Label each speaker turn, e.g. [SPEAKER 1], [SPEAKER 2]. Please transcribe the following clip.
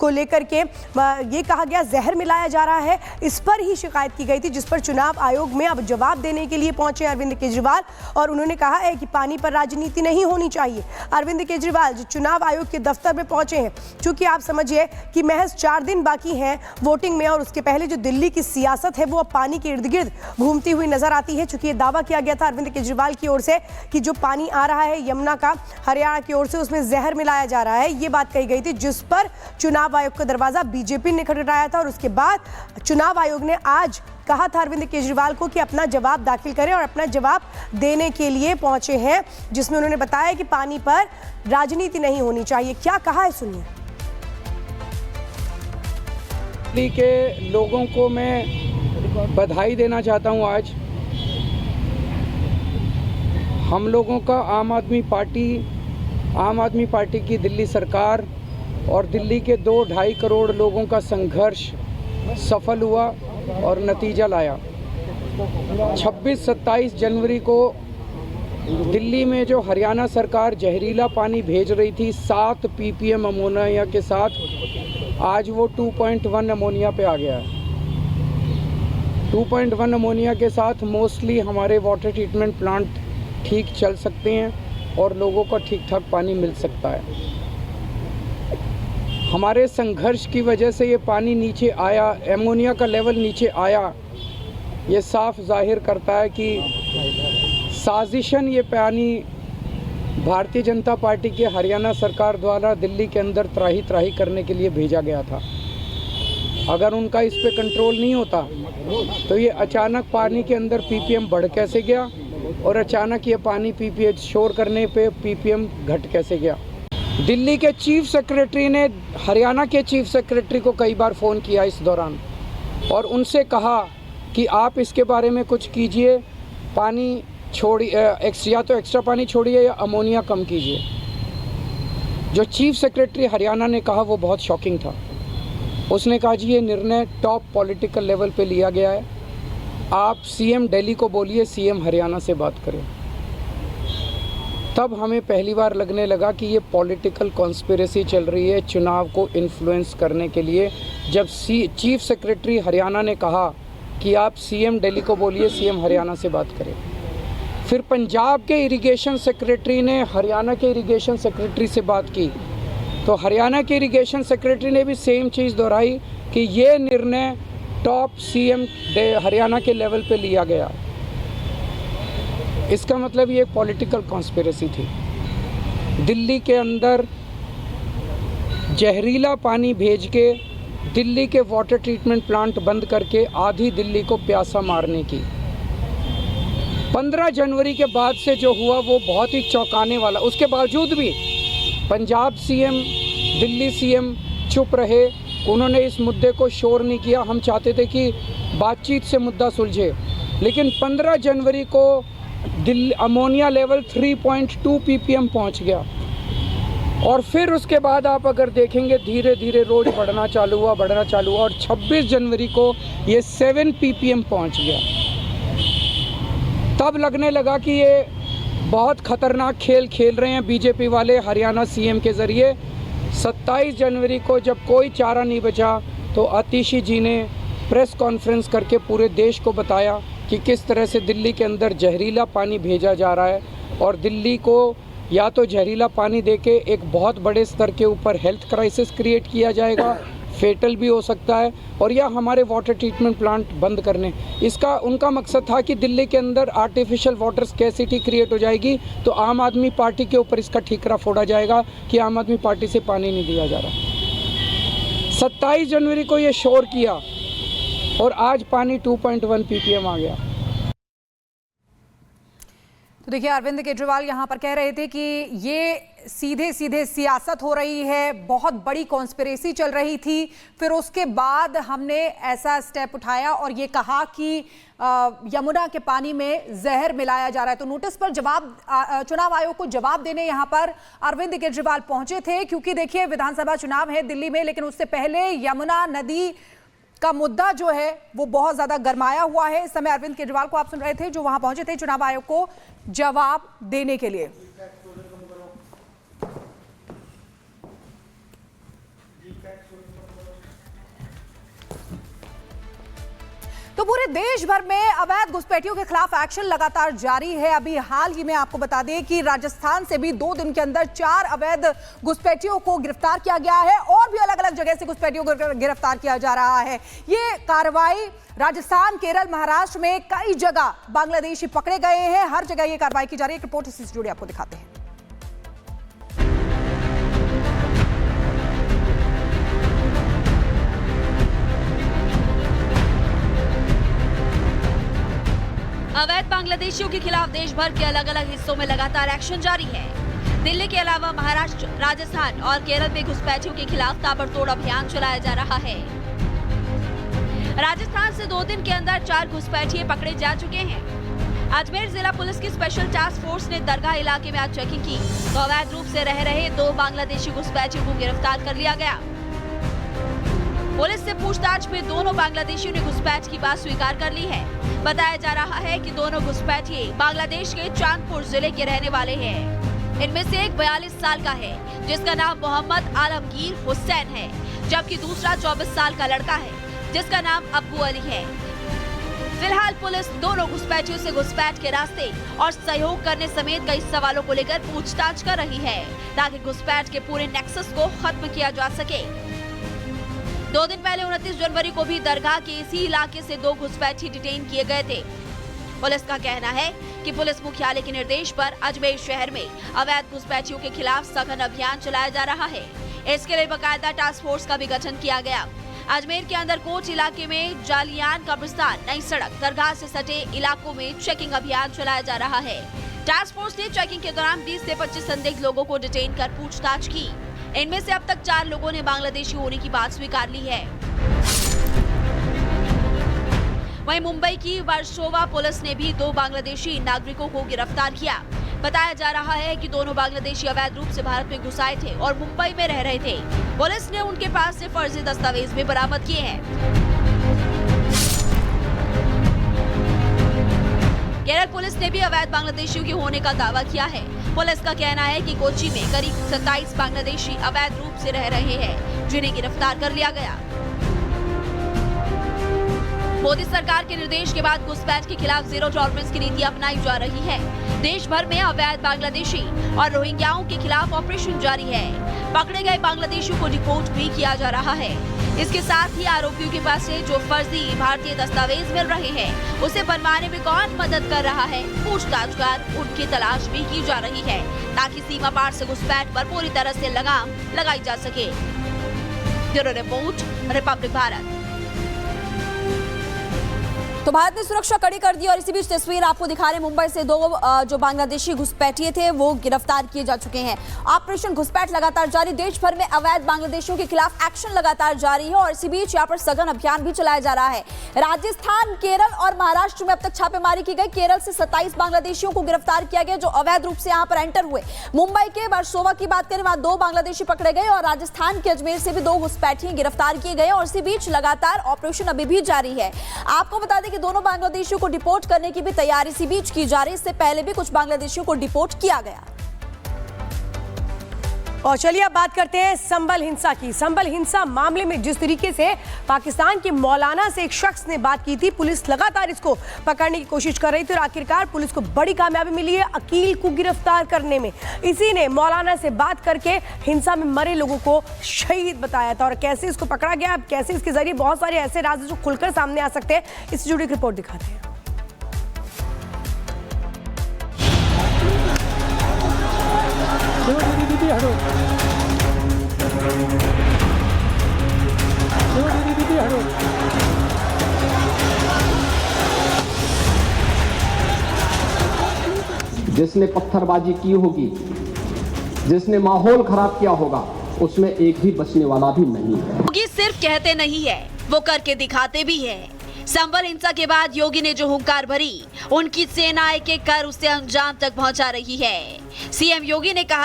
[SPEAKER 1] को लेकर के ये कहा गया जहर मिलाया जा रहा है, इस पर ही शिकायत की गई थी, जिस पर चुनाव आयोग में अब जवाब देने के लिए पहुंचे अरविंद केजरीवाल। और उन्होंने कहा है कि पानी पर राजनीति नहीं होनी चाहिए। अरविंद केजरीवाल जो चुनाव आयोग के दफ्तर में पहुंचे हैं, क्योंकि आप समझिए कि महज 4 दिन बाकी हैं वोटिंग में, और उसके पहले जो दिल्ली की सियासत है वो अब पानी के इर्द गिर्द घूमती हुई नजर आती है। चूंकि ये दावा किया गया था अरविंद केजरीवाल की ओर से कि जो पानी आ रहा है यमुना का हरियाणा की ओर से, उसमें जहर मिलाया जा रहा है, ये बात कही गई थी, जिस पर चुनाव आयोग का दरवाजा बीजेपी ने खटखटाया था। और उसके बाद चुनाव आयोग ने आज कहा था अरविंद केजरीवाल को कि अपना जवाब दाखिल करें, और अपना जवाब देने के लिए पहुंचे हैं, जिसमें उन्होंने बताया कि पानी पर राजनीति नहीं होनी चाहिए। क्या कहा है सुनिए।
[SPEAKER 2] दिल्ली के लोगों को मैं बधाई देना चाहता हूं। आज हम लोगों का आम आदमी पार्टी की दिल्ली सरकार और दिल्ली के 2-2.5 करोड़ लोगों का संघर्ष सफल हुआ और नतीजा लाया। 26-27 जनवरी को दिल्ली में जो हरियाणा सरकार जहरीला पानी भेज रही थी 7 ppm अमोनिया के साथ, आज वो 2.1 अमोनिया पे आ गया है। 2.1 अमोनिया के साथ मोस्टली हमारे वाटर ट्रीटमेंट प्लांट ठीक चल सकते हैं और लोगों को ठीक ठाक पानी मिल सकता है। हमारे संघर्ष की वजह से ये पानी नीचे आया, एमोनिया का लेवल नीचे आया। ये साफ जाहिर करता है कि साजिशन ये पानी भारतीय जनता पार्टी के हरियाणा सरकार द्वारा दिल्ली के अंदर त्राही त्राही करने के लिए भेजा गया था। अगर उनका इस पे कंट्रोल नहीं होता तो ये अचानक पानी के अंदर पीपीएम बढ़ कैसे गया, और अचानक ये पानी पीपीएच शोर करने पे पीपीएम घट कैसे गया। दिल्ली के चीफ सेक्रेटरी ने हरियाणा के चीफ सेक्रेटरी को कई बार फ़ोन किया इस दौरान, और उनसे कहा कि आप इसके बारे में कुछ कीजिए, पानी छोड़िए, या तो एक्स्ट्रा पानी छोड़िए या अमोनिया कम कीजिए। जो चीफ सेक्रेटरी हरियाणा ने कहा वो बहुत शॉकिंग था। उसने कहा जी ये निर्णय टॉप पॉलिटिकल लेवल पे लिया गया है, आप सीएम दिल्ली को बोलिए सीएम हरियाणा से बात करें। तब हमें पहली बार लगने लगा कि ये पॉलिटिकल कॉन्स्पिरेसी चल रही है चुनाव को इन्फ्लुएंस करने के लिए। जब चीफ सेक्रेटरी हरियाणा ने कहा कि आप सीएम दिल्ली को बोलिए सीएम हरियाणा से बात करें, फिर पंजाब के इरिगेशन सेक्रेटरी ने हरियाणा के इरिगेशन सेक्रेटरी से बात की, तो हरियाणा के इरिगेशन सेक्रेटरी ने भी सेम चीज़ दोहराई कि ये निर्णय टॉप सीएम हरियाणा के लेवल पे लिया गया। इसका मतलब ये पॉलिटिकल कॉन्स्पिरेसी थी। दिल्ली के अंदर जहरीला पानी भेज के दिल्ली के वाटर ट्रीटमेंट प्लांट बंद करके आधी दिल्ली को प्यासा मारने की। 15 जनवरी के बाद से जो हुआ वो बहुत ही चौंकाने वाला। उसके बावजूद भी पंजाब सीएम, दिल्ली सीएम चुप रहे, उन्होंने इस मुद्दे को शोर नहीं किया। हम चाहते थे कि बातचीत से मुद्दा सुलझे, लेकिन 15 जनवरी को दिल्ली अमोनिया लेवल 3.2 ppm पहुंच गया, और फिर उसके बाद आप अगर देखेंगे धीरे धीरे रोज बढ़ना चालू हुआ, और 26 जनवरी को ये 7 ppm पहुंच गया। तब लगने लगा कि ये बहुत खतरनाक खेल खेल रहे हैं बीजेपी वाले हरियाणा सीएम के ज़रिए। 27 जनवरी को जब कोई चारा नहीं बचा तो आतिशी जी ने प्रेस कॉन्फ्रेंस करके पूरे देश को बताया कि किस तरह से दिल्ली के अंदर जहरीला पानी भेजा जा रहा है, और दिल्ली को या तो जहरीला पानी देके एक बहुत बड़े स्तर के ऊपर हेल्थ क्राइसिस क्रिएट किया जाएगा, फेटल भी हो सकता है, और या हमारे वाटर ट्रीटमेंट प्लांट बंद करने। इसका उनका मकसद था कि दिल्ली के अंदर आर्टिफिशियल वाटर स्कैसिटी क्रिएट हो जाएगी, तो आम आदमी पार्टी के ऊपर इसका ठीकरा फोड़ा जाएगा कि आम आदमी पार्टी से पानी नहीं दिया जा रहा। 27 जनवरी को ये शोर किया और आज पानी 2.1 ppm आ गया।
[SPEAKER 3] तो देखिए अरविंद केजरीवाल यहाँ पर कह रहे थे कि ये सीधे सीधे सियासत हो रही है, बहुत बड़ी कॉन्स्पिरेसी चल रही थी, फिर उसके बाद हमने ऐसा स्टेप उठाया और ये कहा कि यमुना के पानी में जहर मिलाया जा रहा है। तो नोटिस पर जवाब चुनाव आयोग को जवाब देने यहाँ पर अरविंद केजरीवाल पहुंचे थे, क्योंकि देखिए विधानसभा चुनाव है दिल्ली में, लेकिन उससे पहले यमुना नदी का मुद्दा जो है वो बहुत ज्यादा गरमाया हुआ है। इस समय अरविंद केजरीवाल को आप सुन रहे थे जो वहां पहुंचे थे चुनाव आयोग को जवाब देने के लिए। तो पूरे देश भर में अवैध घुसपैठियों के खिलाफ एक्शन लगातार जारी है। अभी हाल ही में आपको बता दें कि राजस्थान से भी 2 दिन के अंदर 4 अवैध घुसपैठियों को गिरफ्तार किया गया है और भी अलग अलग जगह से घुसपैठियों को गिरफ्तार किया जा रहा है। ये कार्रवाई राजस्थान, केरल, महाराष्ट्र में कई जगह बांग्लादेशी पकड़े गए हैं। हर जगह ये कार्रवाई की जा रही है। एक रिपोर्ट इससे जुड़ी आपको दिखाते हैं।
[SPEAKER 4] अवैध बांग्लादेशियों के खिलाफ देश भर के अलग अलग हिस्सों में लगातार एक्शन जारी है। दिल्ली के अलावा महाराष्ट्र, राजस्थान और केरल में घुसपैठियों के खिलाफ ताबड़तोड़ अभियान चलाया जा रहा है। राजस्थान से 2 दिन के अंदर 4 घुसपैठिए पकड़े जा चुके हैं। अजमेर जिला पुलिस की स्पेशल टास्क फोर्स ने दरगाह इलाके में आज चेकिंग की तो अवैध रूप से रह रहे 2 बांग्लादेशी घुसपैठियों को गिरफ्तार कर लिया गया। पुलिस से पूछताछ में दोनों बांग्लादेशियों ने घुसपैठ की बात स्वीकार कर ली है। बताया जा रहा है कि दोनों घुसपैठिए बांग्लादेश के चांदपुर जिले के रहने वाले हैं। इनमें से एक 42 साल का है जिसका नाम मोहम्मद आलमगीर हुसैन है, जबकि दूसरा 24 साल का लड़का है जिसका नाम अब्बू अली है। फिलहाल पुलिस दोनों घुसपैठियों से घुसपैठ के रास्ते और सहयोग करने समेत कई सवालों को लेकर पूछताछ कर रही है ताकि घुसपैठ के पूरे नेक्सस को खत्म किया जा सके। 2 दिन पहले 29 जनवरी को भी दरगाह के इसी इलाके से 2 घुसपैठी डिटेन किए गए थे। पुलिस का कहना है कि पुलिस मुख्यालय के निर्देश पर अजमेर शहर में अवैध घुसपैठियों के खिलाफ सघन अभियान चलाया जा रहा है। इसके लिए बाकायदा टास्क फोर्स का भी गठन किया गया। अजमेर के अंदर कोच इलाके में जालियान कब्रिस्तान, नई सड़क, दरगाह से सटे इलाकों में चेकिंग अभियान चलाया जा रहा है। टास्क फोर्स ने चेकिंग के दौरान 20 से 25 संदिग्ध लोगों को डिटेन कर पूछताछ की। इनमें से अब तक 4 लोगों ने बांग्लादेशी होने की बात स्वीकार ली है। वहीं मुंबई की वर्सोवा पुलिस ने भी 2 बांग्लादेशी नागरिकों को गिरफ्तार किया। बताया जा रहा है कि दोनों बांग्लादेशी अवैध रूप से भारत में घुस आए थे और मुंबई में रह रहे थे। पुलिस ने उनके पास से फर्जी दस्तावेज भी बरामद किए हैं। केरल पुलिस ने भी अवैध बांग्लादेशियों के होने का दावा किया है। पुलिस का कहना है कि कोची में करीब 27 बांग्लादेशी अवैध रूप से रह रहे हैं, जिन्हें गिरफ्तार कर लिया गया। मोदी सरकार के निर्देश के बाद घुसपैठ के खिलाफ जीरो टॉलरेंस की नीति अपनाई जा रही है। देश भर में अवैध बांग्लादेशी और रोहिंग्याओं के खिलाफ ऑपरेशन जारी है। पकड़े गए बांग्लादेशियों को डिपोर्ट भी किया जा रहा है। इसके साथ ही आरोपियों के पास से जो फर्जी भारतीय दस्तावेज मिल रहे हैं, उसे बनवाने में कौन मदद कर रहा है, पूछताछ कर उनकी तलाश भी की जा रही है ताकि सीमा पार से घुसपैठ पर पूरी तरह से लगाम लगाई जा सके। Bureau report, Republic Bharat.
[SPEAKER 5] तो भारत ने सुरक्षा कड़ी कर दी और इसी बीच तस्वीर आपको दिखा रहे हैं। मुंबई से 2 जो बांग्लादेशी घुसपैठिए थे वो गिरफ्तार किए जा चुके हैं। ऑपरेशन घुसपैठ लगातार जारी, देश भर में अवैध बांग्लादेशियों के खिलाफ एक्शन लगातार जारी है और इसी बीच यहाँ पर सघन अभियान भी चलाया जा रहा है। राजस्थान, केरल और महाराष्ट्र में अब तक छापेमारी की गई। केरल से 27 बांग्लादेशियों को गिरफ्तार किया गया जो अवैध रूप से यहाँ पर एंटर हुए। मुंबई के वर्सोवा की बात करें, वहां 2 बांग्लादेशी पकड़े गए और राजस्थान के अजमेर से भी 2 घुसपैठिए गिरफ्तार किए गए और इसी बीच लगातार ऑपरेशन अभी भी जारी है। आपको बता दें कि दोनों बांग्लादेशियों को डिपोर्ट करने की भी तैयारी इसी बीच की जा रही। इससे पहले भी कुछ बांग्लादेशियों को डिपोर्ट किया गया।
[SPEAKER 1] और चलिए अब बात करते हैं संभल हिंसा की। संभल हिंसा मामले में जिस तरीके से पाकिस्तान के मौलाना से एक शख्स ने बात की थी, पुलिस लगातार इसको पकड़ने की कोशिश कर रही थी और आखिरकार पुलिस को बड़ी कामयाबी मिली है अकील को गिरफ्तार करने में। इसी ने मौलाना से बात करके हिंसा में मरे लोगों को शहीद बताया था और कैसे इसको पकड़ा गया, कैसे इसके जरिए बहुत सारे ऐसे राज जो खुलकर सामने आ सकते हैं, इससे जुड़ी एक रिपोर्ट दिखाते हैं।
[SPEAKER 6] जिसने पत्थरबाजी की होगी, जिसने माहौल खराब किया होगा, उसमें एक भी बचने वाला भी नहीं है।
[SPEAKER 4] योगी सिर्फ कहते नहीं है, वो करके दिखाते भी है। संभल हिंसा के बाद योगी ने जो हुंकार भरी, उनकी सेना एक एक कर उसे अंजाम तक पहुंचा रही है। सीएम योगी ने कहा